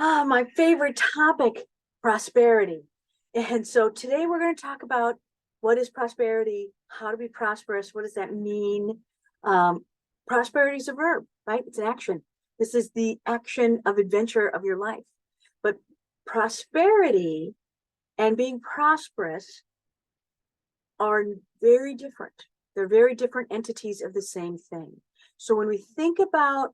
My favorite topic, prosperity. And so today we're going to talk about what is prosperity, how to be prosperous, what does that mean? Um, Prosperity is a verb, right? It's an action. This is the action of adventure of your life. But prosperity and being prosperous are very different. They're very different entities of the same thing. So when we think about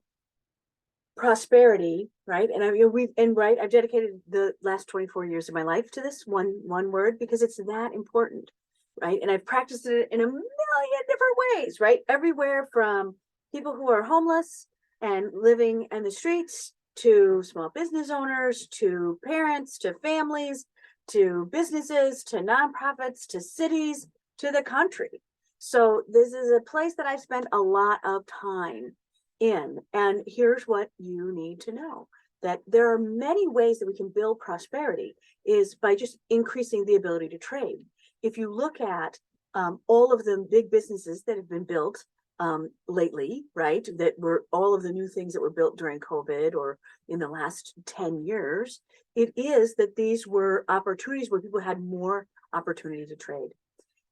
prosperity, right? And I've dedicated the last 24 years of my life to this one word because it's that important, right? And I've practiced it in a million different ways, right? Everywhere from people who are homeless and living in the streets to small business owners, to parents, to families, to businesses, to nonprofits, to cities, to the country. So this is a place that I spent a lot of time in. And here's what you need to know, that there are many ways that we can build prosperity is by just increasing the ability to trade. If you look at all of the big businesses that have been built lately, right, that were all of the new things that were built during COVID or in the last 10 years, it is that these were opportunities where people had more opportunity to trade.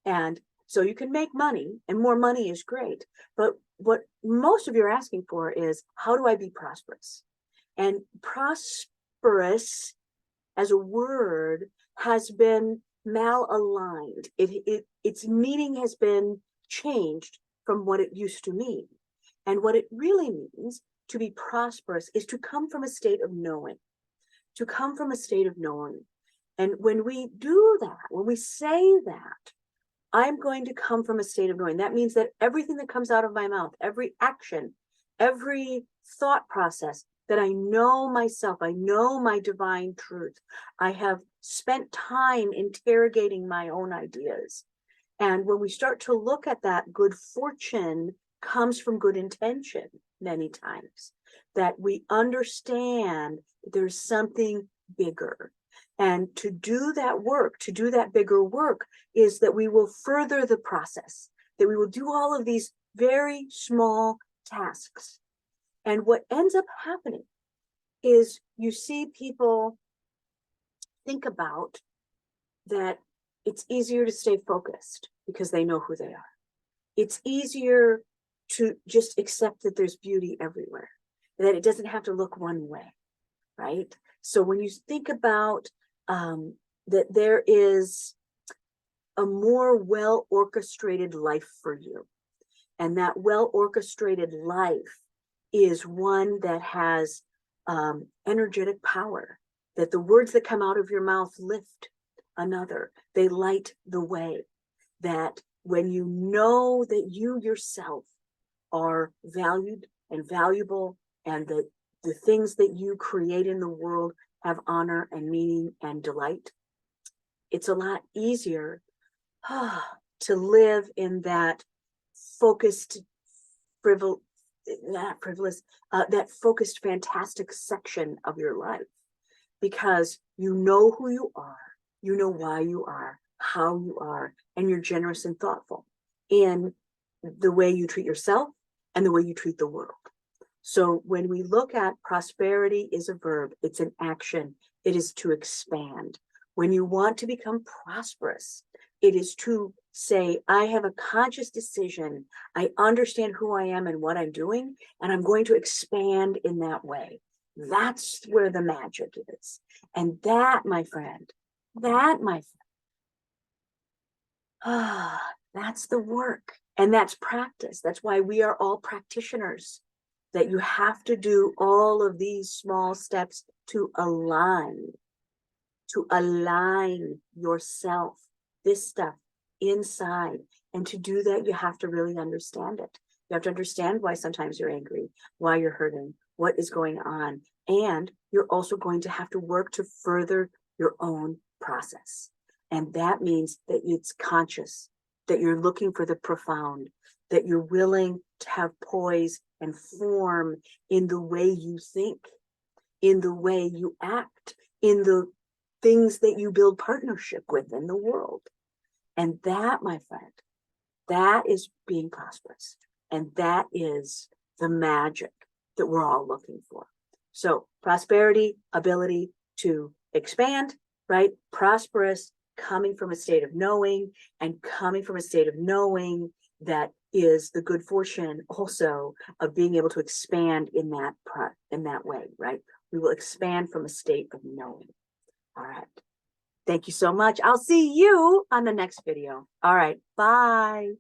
And so you can make money, and more money is great. But what most of you are asking for is, how do I be prosperous? And prosperous as a word has been malaligned. Its meaning has been changed from what it used to mean. And what it really means to be prosperous is to come from a state of knowing, to come from a state of knowing. And when we do that, when we say that, I'm going to come from a state of knowing. That means that everything that comes out of my mouth, every action, every thought process, that I know myself, I know my divine truth. I have spent time interrogating my own ideas. And when we start to look at that, good fortune comes from good intention many times, that we understand there's something bigger. And to do that work, to do that bigger work, is that we will further the process, that we will do all of these very small tasks. And what ends up happening is you see people think about that it's easier to stay focused because they know who they are. It's easier to just accept that there's beauty everywhere, that it doesn't have to look one way, right? So when you think about that there is a more well-orchestrated life for you, and that well-orchestrated life is one that has energetic power, that the words that come out of your mouth lift another, they light the way, that when you know that you yourself are valued and valuable, and that the things that you create in the world have honor and meaning and delight, it's a lot easier to live in that focused, not frivolous, that focused, fantastic section of your life, because you know who you are, you know why you are, how you are, and you're generous and thoughtful in the way you treat yourself and the way you treat the world. So when we look at prosperity is a verb, it's an action, it is to expand. When you want to become prosperous, it is to say, I have a conscious decision, I understand who I am and what I'm doing, and I'm going to expand in that way. That's where the magic is. And that, my friend, that's the work. And that's practice. That's why we are all practitioners, that you have to do all of these small steps to align yourself, this stuff inside. And to do that, you have to really understand it. You have to understand why sometimes you're angry, why you're hurting, what is going on. And you're also going to have to work to further your own process. And that means that it's conscious, that you're looking for the profound, that you're willing to have poise and form in the way you think, in the way you act, in the things that you build partnership with in the world. And that, my friend, that is being prosperous. And that is the magic that we're all looking for. So prosperity, ability to expand, right? Prosperous, coming from a state of knowing, and coming from a state of knowing that is the good fortune also of being able to expand in that way, right? We will expand from a state of knowing. All right. Thank you so much. I'll see you on the next video. All right. Bye.